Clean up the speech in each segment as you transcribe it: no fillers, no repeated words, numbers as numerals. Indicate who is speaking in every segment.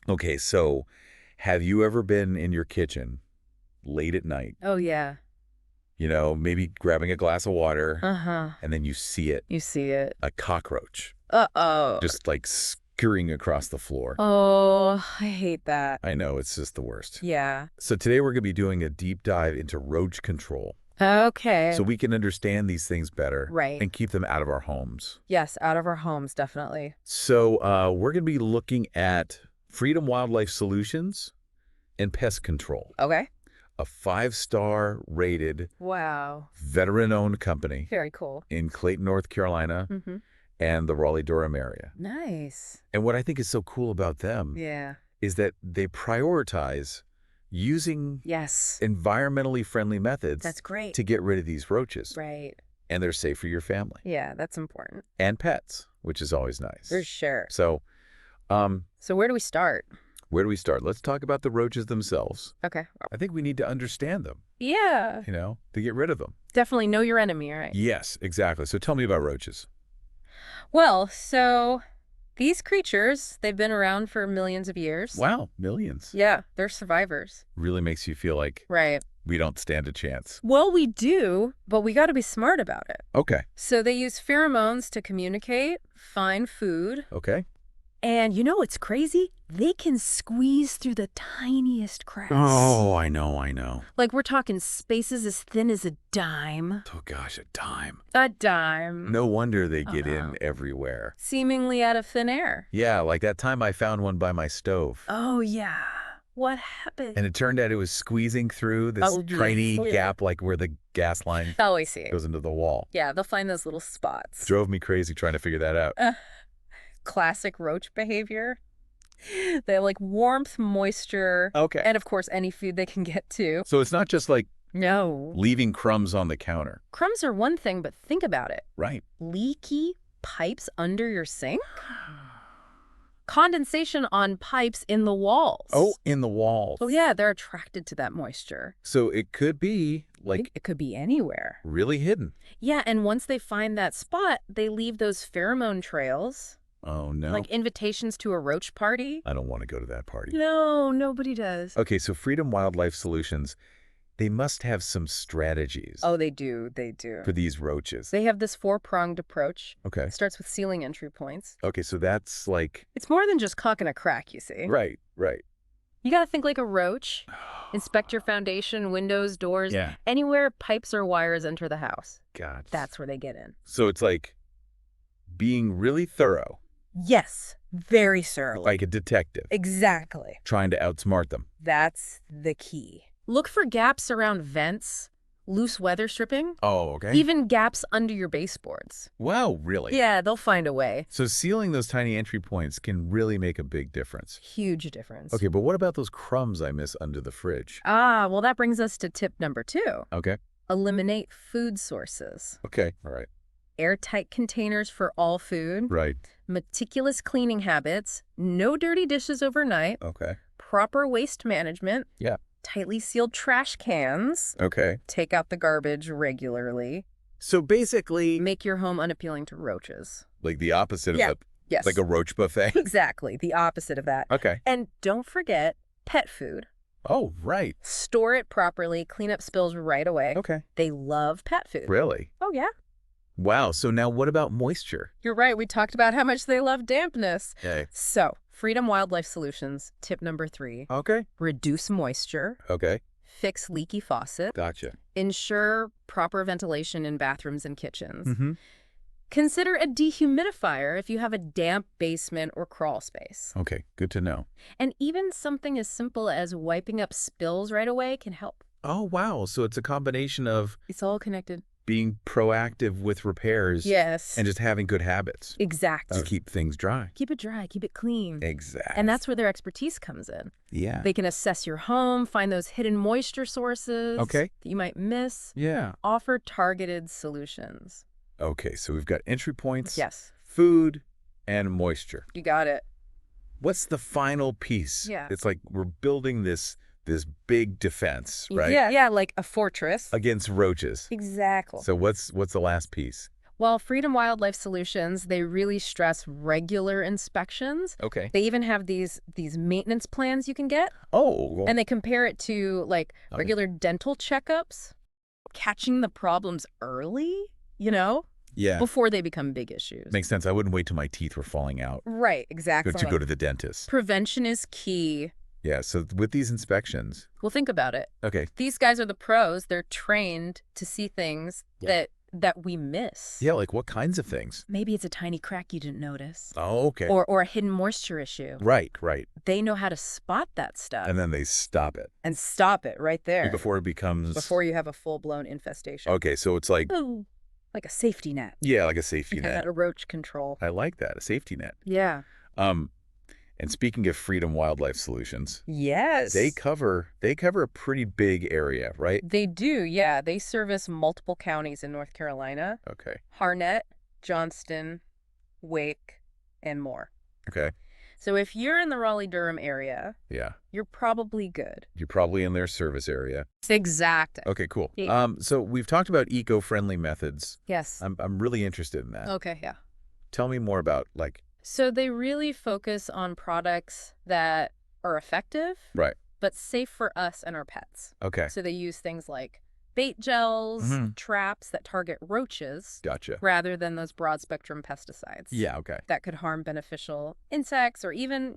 Speaker 1: Okay, so have you ever been in your kitchen late at night,
Speaker 2: Oh, yeah.
Speaker 1: maybe grabbing a glass of water,
Speaker 2: Uh-huh.
Speaker 1: and then you see it,
Speaker 2: You see it.
Speaker 1: a cockroach,
Speaker 2: Uh-oh.
Speaker 1: just like scurrying across the floor?
Speaker 2: Oh, I hate that.
Speaker 1: I know, it's just the worst.
Speaker 2: Yeah.
Speaker 1: So today we're going to be doing a deep dive into roach control
Speaker 2: Okay.
Speaker 1: so we can understand these things better
Speaker 2: Right.
Speaker 1: and keep them out of our homes.
Speaker 2: Yes, out of our homes, definitely.
Speaker 1: So we're going to be looking at Freedom Wildlife Solutions and Pest Control,
Speaker 2: Okay.
Speaker 1: a 5-star rated,
Speaker 2: Wow.
Speaker 1: veteran-owned company
Speaker 2: Very cool.
Speaker 1: in Clayton, North Carolina,
Speaker 2: Mm-hmm.
Speaker 1: and the Raleigh-Durham area.
Speaker 2: Nice.
Speaker 1: And what I think is so cool about them
Speaker 2: Yeah.
Speaker 1: is that they prioritize using
Speaker 2: Yes.
Speaker 1: environmentally friendly methods
Speaker 2: That's great.
Speaker 1: to get rid of these roaches.
Speaker 2: Right.
Speaker 1: And they're safe for your family
Speaker 2: Yeah, that's important.
Speaker 1: and pets, which is always nice.
Speaker 2: For sure.
Speaker 1: So,
Speaker 2: So where do we start?
Speaker 1: where do we start? Let's talk about the roaches themselves.
Speaker 2: Okay.
Speaker 1: I think we need to understand them,
Speaker 2: Yeah.
Speaker 1: to get rid of them.
Speaker 2: Definitely know your enemy, right?
Speaker 1: Yes, exactly. So tell me about roaches.
Speaker 2: Well, so these creatures, they've been around for millions of years.
Speaker 1: Wow, millions.
Speaker 2: Yeah, they're survivors.
Speaker 1: Really makes you feel like
Speaker 2: Right.
Speaker 1: we don't stand a chance.
Speaker 2: Well, we do, but we got to be smart about it.
Speaker 1: Okay,
Speaker 2: So they use pheromones to communicate, find food,
Speaker 1: okay.
Speaker 2: and you know what's crazy? They can squeeze through the tiniest cracks.
Speaker 1: Oh, I know.
Speaker 2: Like we're talking spaces as thin as a dime.
Speaker 1: Oh gosh, a dime.
Speaker 2: A dime.
Speaker 1: No wonder they get
Speaker 2: Uh-huh.
Speaker 1: in everywhere.
Speaker 2: Seemingly out of thin air.
Speaker 1: Yeah, like that time I found one by my stove.
Speaker 2: Oh, yeah. What happened?
Speaker 1: And it turned out it was squeezing through this
Speaker 2: Oh,
Speaker 1: tiny
Speaker 2: yeah.
Speaker 1: gap, like where the gas line
Speaker 2: Oh, I see.
Speaker 1: goes into the wall.
Speaker 2: Yeah, they'll find those little spots.
Speaker 1: Drove me crazy trying to figure that out.
Speaker 2: Classic roach behavior. They like warmth, moisture,
Speaker 1: Okay.
Speaker 2: and of course any food they can get to.
Speaker 1: So it's not just like
Speaker 2: No.
Speaker 1: leaving crumbs on the counter.
Speaker 2: Crumbs are one thing, but think about it.
Speaker 1: Right.
Speaker 2: Leaky pipes under your sink? Condensation on pipes in the walls.
Speaker 1: Oh, in the walls.
Speaker 2: Oh, yeah, they're attracted to that moisture.
Speaker 1: So it could be like
Speaker 2: It could be anywhere.
Speaker 1: really hidden.
Speaker 2: Yeah, and once they find that spot, they leave those pheromone trails,
Speaker 1: Oh, no.
Speaker 2: like invitations to a roach party.
Speaker 1: I don't want to go to that party.
Speaker 2: No, nobody does.
Speaker 1: Okay, so Freedom Wildlife Solutions, they must have some strategies
Speaker 2: Oh, they do. They do.
Speaker 1: for these roaches.
Speaker 2: They have this 4-pronged approach.
Speaker 1: Okay.
Speaker 2: It starts with sealing entry points.
Speaker 1: Okay, so that's like,
Speaker 2: It's more than just caulking a crack, you see.
Speaker 1: right.
Speaker 2: You got to think like a roach. Inspect your foundation, windows, doors,
Speaker 1: Yeah.
Speaker 2: anywhere pipes or wires enter the house.
Speaker 1: God.
Speaker 2: That's where they get in.
Speaker 1: So it's like being really thorough,
Speaker 2: Yes, very surly.
Speaker 1: like a detective,
Speaker 2: Exactly.
Speaker 1: trying to outsmart them.
Speaker 2: That's the key. Look for gaps around vents, loose weather stripping,
Speaker 1: Oh, okay.
Speaker 2: even gaps under your baseboards.
Speaker 1: Wow, really?
Speaker 2: Yeah, they'll find a way.
Speaker 1: So sealing those tiny entry points can really make a big difference.
Speaker 2: Huge difference.
Speaker 1: Okay, but what about those crumbs I miss under the fridge?
Speaker 2: Ah, well, that brings us to tip number 2.
Speaker 1: Okay.
Speaker 2: Eliminate food sources.
Speaker 1: Okay. All right.
Speaker 2: Airtight containers for all food,
Speaker 1: Right.
Speaker 2: meticulous cleaning habits, no dirty dishes overnight,
Speaker 1: Okay.
Speaker 2: proper waste management,
Speaker 1: Yeah.
Speaker 2: tightly sealed trash cans,
Speaker 1: Okay.
Speaker 2: take out the garbage regularly,
Speaker 1: So basically,
Speaker 2: make your home unappealing to roaches.
Speaker 1: like the opposite
Speaker 2: Yeah.
Speaker 1: of
Speaker 2: Yes.
Speaker 1: like a roach buffet.
Speaker 2: Exactly, the opposite of that.
Speaker 1: Okay.
Speaker 2: And don't forget pet food.
Speaker 1: Oh, right.
Speaker 2: Store it properly, clean up spills right away.
Speaker 1: Okay.
Speaker 2: They love pet food.
Speaker 1: Really?
Speaker 2: Oh, yeah.
Speaker 1: Wow. So now what about moisture?
Speaker 2: You're right. We talked about how much they love dampness.
Speaker 1: Okay.
Speaker 2: So, Freedom Wildlife Solutions, tip number 3,
Speaker 1: Okay.
Speaker 2: reduce moisture,
Speaker 1: Okay.
Speaker 2: fix leaky faucet,
Speaker 1: Gotcha.
Speaker 2: ensure proper ventilation in bathrooms and kitchens.
Speaker 1: Mm-hmm.
Speaker 2: Consider a dehumidifier if you have a damp basement or crawl space.
Speaker 1: Okay. Good to know.
Speaker 2: And even something as simple as wiping up spills right away can help.
Speaker 1: Oh, wow. So it's a combination of
Speaker 2: It's all connected.
Speaker 1: being proactive with repairs
Speaker 2: Yes.
Speaker 1: and just having good habits
Speaker 2: Exactly.
Speaker 1: to keep things dry.
Speaker 2: Keep it dry, keep it clean.
Speaker 1: Exactly.
Speaker 2: And that's where their expertise comes in.
Speaker 1: Yeah.
Speaker 2: They can assess your home, find those hidden moisture sources
Speaker 1: Okay.
Speaker 2: that you might miss,
Speaker 1: Yeah.
Speaker 2: offer targeted solutions.
Speaker 1: Okay. So we've got entry points,
Speaker 2: Yes,
Speaker 1: food, and moisture.
Speaker 2: you got it.
Speaker 1: What's the final piece?
Speaker 2: Yeah.
Speaker 1: It's like we're building this big defense, right?
Speaker 2: Yeah, like a fortress.
Speaker 1: Against roaches.
Speaker 2: Exactly.
Speaker 1: So what's the last piece?
Speaker 2: Well, Freedom Wildlife Solutions, they really stress regular inspections.
Speaker 1: Okay.
Speaker 2: They even have these maintenance plans you can get,
Speaker 1: Oh, well,
Speaker 2: and they compare it to like
Speaker 1: okay.
Speaker 2: regular dental checkups, catching the problems early,
Speaker 1: Yeah.
Speaker 2: before they become big issues.
Speaker 1: Makes sense. I wouldn't wait till my teeth were falling out
Speaker 2: Right, exactly.
Speaker 1: to go to the dentist.
Speaker 2: Prevention is key.
Speaker 1: Yeah, so with these inspections.
Speaker 2: Well, think about it.
Speaker 1: Okay.
Speaker 2: These guys are the pros. They're trained to see things
Speaker 1: Yeah.
Speaker 2: that we miss.
Speaker 1: Yeah, like what kinds of things?
Speaker 2: Maybe it's a tiny crack you didn't notice.
Speaker 1: Oh, okay.
Speaker 2: Or a hidden moisture issue.
Speaker 1: Right.
Speaker 2: They know how to spot that stuff.
Speaker 1: And then they stop it.
Speaker 2: And stop it right there.
Speaker 1: Before it becomes...
Speaker 2: Before you have a full-blown infestation.
Speaker 1: Okay, so it's like...
Speaker 2: Oh, like a safety net.
Speaker 1: Yeah, like a safety net.
Speaker 2: A roach control.
Speaker 1: I like that, a safety net.
Speaker 2: Yeah.
Speaker 1: And speaking of Freedom Wildlife Solutions...
Speaker 2: Yes.
Speaker 1: They cover a pretty big area, right?
Speaker 2: They do, yeah. They service multiple counties in North Carolina.
Speaker 1: Okay.
Speaker 2: Harnett, Johnston, Wake, and more.
Speaker 1: Okay.
Speaker 2: So if you're in the Raleigh-Durham area,
Speaker 1: Yeah.
Speaker 2: you're probably good.
Speaker 1: You're probably in their service area.
Speaker 2: Exact.
Speaker 1: Okay, cool.
Speaker 2: Yeah.
Speaker 1: So we've talked about eco-friendly methods.
Speaker 2: Yes.
Speaker 1: I'm really interested in that.
Speaker 2: Okay, yeah.
Speaker 1: Tell me more about, like...
Speaker 2: So they really focus on products that are effective,
Speaker 1: Right.
Speaker 2: but safe for us and our pets.
Speaker 1: Okay.
Speaker 2: So they use things like bait gels, traps that target roaches,
Speaker 1: Gotcha.
Speaker 2: rather than those broad-spectrum pesticides.
Speaker 1: Yeah, okay.
Speaker 2: That could harm beneficial insects or even,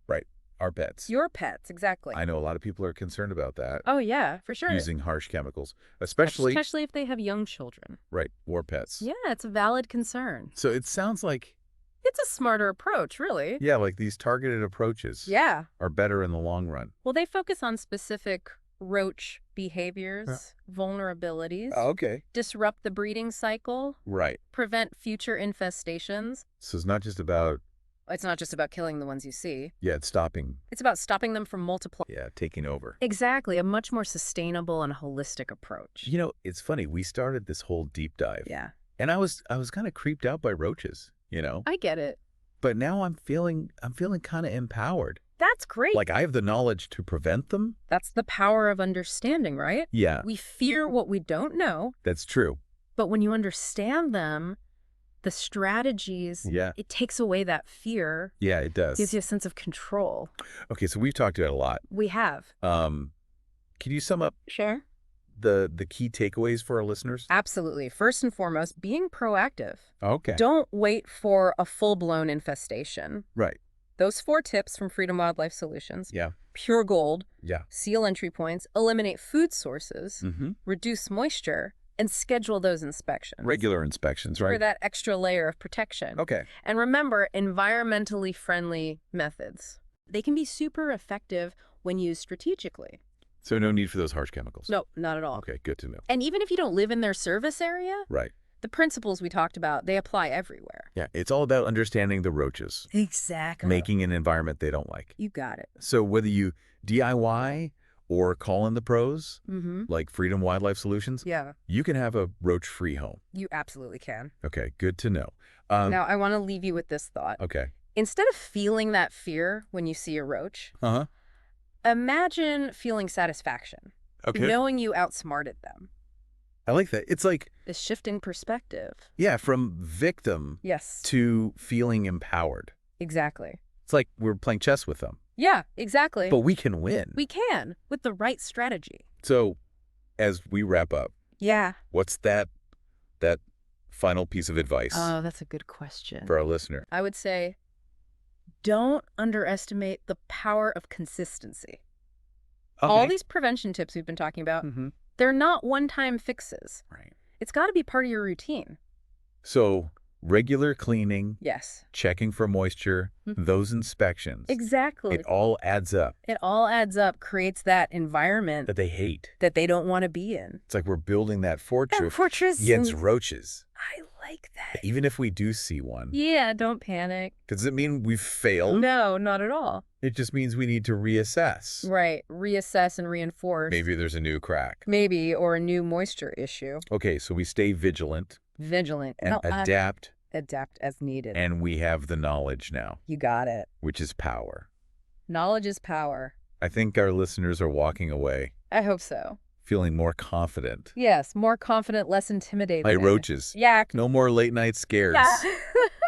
Speaker 1: Right. Our pets.
Speaker 2: your pets, exactly.
Speaker 1: I know a lot of people are concerned about that.
Speaker 2: Oh, yeah, for sure.
Speaker 1: Using harsh chemicals, especially
Speaker 2: if they have young children.
Speaker 1: right, or pets.
Speaker 2: Yeah, it's a valid concern.
Speaker 1: So it sounds like,
Speaker 2: It's a smarter approach, really.
Speaker 1: yeah, like these targeted approaches
Speaker 2: Yeah.
Speaker 1: are better in the long run.
Speaker 2: Well, they focus on specific roach behaviors, vulnerabilities,
Speaker 1: Okay.
Speaker 2: disrupt the breeding cycle,
Speaker 1: Right.
Speaker 2: prevent future infestations.
Speaker 1: So it's not just about,
Speaker 2: It's not just about killing the ones you see.
Speaker 1: yeah, it's stopping,
Speaker 2: It's about stopping them from multiplying.
Speaker 1: yeah, taking over.
Speaker 2: Exactly, a much more sustainable and holistic approach.
Speaker 1: You know, it's funny. We started this whole deep dive.
Speaker 2: Yeah.
Speaker 1: And I was kind of creeped out by roaches,
Speaker 2: I get it.
Speaker 1: But now I'm feeling kind of empowered.
Speaker 2: That's great.
Speaker 1: Like I have the knowledge to prevent them.
Speaker 2: That's the power of understanding, right?
Speaker 1: Yeah,
Speaker 2: We fear what we don't know,
Speaker 1: that's true.
Speaker 2: but when you understand them, the strategies,
Speaker 1: Yeah.
Speaker 2: it takes away that fear,
Speaker 1: Yeah, it does.
Speaker 2: gives you a sense of control.
Speaker 1: Okay, so we've talked about it a lot.
Speaker 2: We have.
Speaker 1: Can you sum up
Speaker 2: Sure.
Speaker 1: the key takeaways for our listeners?
Speaker 2: Absolutely. First and foremost, being proactive.
Speaker 1: Okay.
Speaker 2: Don't wait for a full-blown infestation.
Speaker 1: Right.
Speaker 2: Those 4 tips from Freedom Wildlife Solutions.
Speaker 1: Yeah.
Speaker 2: Pure gold,
Speaker 1: Yeah.
Speaker 2: seal entry points, eliminate food sources,
Speaker 1: Mm-hmm.
Speaker 2: reduce moisture, and schedule those inspections.
Speaker 1: Regular inspections, right?
Speaker 2: For that extra layer of protection.
Speaker 1: Okay.
Speaker 2: And remember, environmentally friendly methods. They can be super effective when used strategically.
Speaker 1: So no need for those harsh chemicals.
Speaker 2: No, not at all.
Speaker 1: Okay, good to know.
Speaker 2: And even if you don't live in their service area,
Speaker 1: Right.
Speaker 2: the principles we talked about, they apply everywhere.
Speaker 1: Yeah, it's all about understanding the roaches,
Speaker 2: Exactly.
Speaker 1: making an environment they don't like.
Speaker 2: You got it.
Speaker 1: So whether you DIY or call in the pros,
Speaker 2: Mm-hmm.
Speaker 1: like Freedom Wildlife Solutions,
Speaker 2: Yeah,
Speaker 1: you can have a roach-free home.
Speaker 2: you absolutely can.
Speaker 1: Okay, good to know.
Speaker 2: Now, I want to leave you with this thought.
Speaker 1: Okay.
Speaker 2: Instead of feeling that fear when you see a roach,
Speaker 1: Uh-huh.
Speaker 2: imagine feeling satisfaction,
Speaker 1: Okay.
Speaker 2: knowing you outsmarted them.
Speaker 1: I like that. It's like,
Speaker 2: This shift in perspective.
Speaker 1: yeah, from victim
Speaker 2: Yes,
Speaker 1: to feeling empowered.
Speaker 2: exactly.
Speaker 1: It's like we're playing chess with them,
Speaker 2: Yeah, exactly.
Speaker 1: but we can win.
Speaker 2: We can, with the right strategy.
Speaker 1: So as we wrap up,
Speaker 2: Yeah.
Speaker 1: what's that final piece of advice
Speaker 2: Oh, that's a good question.
Speaker 1: for our listener?
Speaker 2: I would say, don't underestimate the power of consistency. All these prevention tips we've been talking about,
Speaker 1: Mm-hmm.
Speaker 2: they're not one-time fixes.
Speaker 1: Right.
Speaker 2: It's got to be part of your routine.
Speaker 1: So regular cleaning,
Speaker 2: Yes.
Speaker 1: checking for moisture, those inspections,
Speaker 2: Exactly.
Speaker 1: it all adds up
Speaker 2: It all adds up, creates that environment
Speaker 1: that they hate.
Speaker 2: that they don't want to be in.
Speaker 1: It's like we're building that fortress
Speaker 2: Fortress.
Speaker 1: against roaches.
Speaker 2: I like that.
Speaker 1: Even if we do see one,
Speaker 2: Yeah, don't panic.
Speaker 1: does it mean we've failed?
Speaker 2: No, not at all.
Speaker 1: It just means we need to reassess.
Speaker 2: Right. Reassess and reinforce.
Speaker 1: Maybe there's a new crack.
Speaker 2: Maybe, or a new moisture issue.
Speaker 1: Okay, so we stay vigilant
Speaker 2: Vigilant.
Speaker 1: and adapt,
Speaker 2: Adapt as needed.
Speaker 1: and we have the knowledge now,
Speaker 2: You got it.
Speaker 1: which is power.
Speaker 2: Knowledge is power.
Speaker 1: I think our listeners are walking away
Speaker 2: I hope so.
Speaker 1: Feeling more confident.
Speaker 2: Yes, more confident, less intimidated.
Speaker 1: Like roaches.
Speaker 2: Yeah.
Speaker 1: No more late night scares.
Speaker 2: Yeah.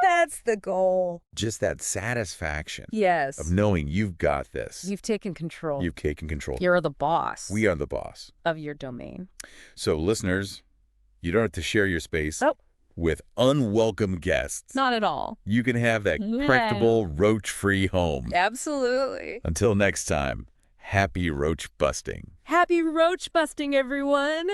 Speaker 2: That's the goal.
Speaker 1: Just that satisfaction.
Speaker 2: Yes.
Speaker 1: Of knowing you've got this.
Speaker 2: You've taken control.
Speaker 1: You've taken control.
Speaker 2: You're the boss.
Speaker 1: We are the boss.
Speaker 2: Of your domain.
Speaker 1: So, listeners, you don't have to share your space with unwelcome guests.
Speaker 2: Not at all.
Speaker 1: You can have that correctable, roach-free home.
Speaker 2: Absolutely.
Speaker 1: Until next time, happy roach busting.
Speaker 2: Happy roach busting, everyone.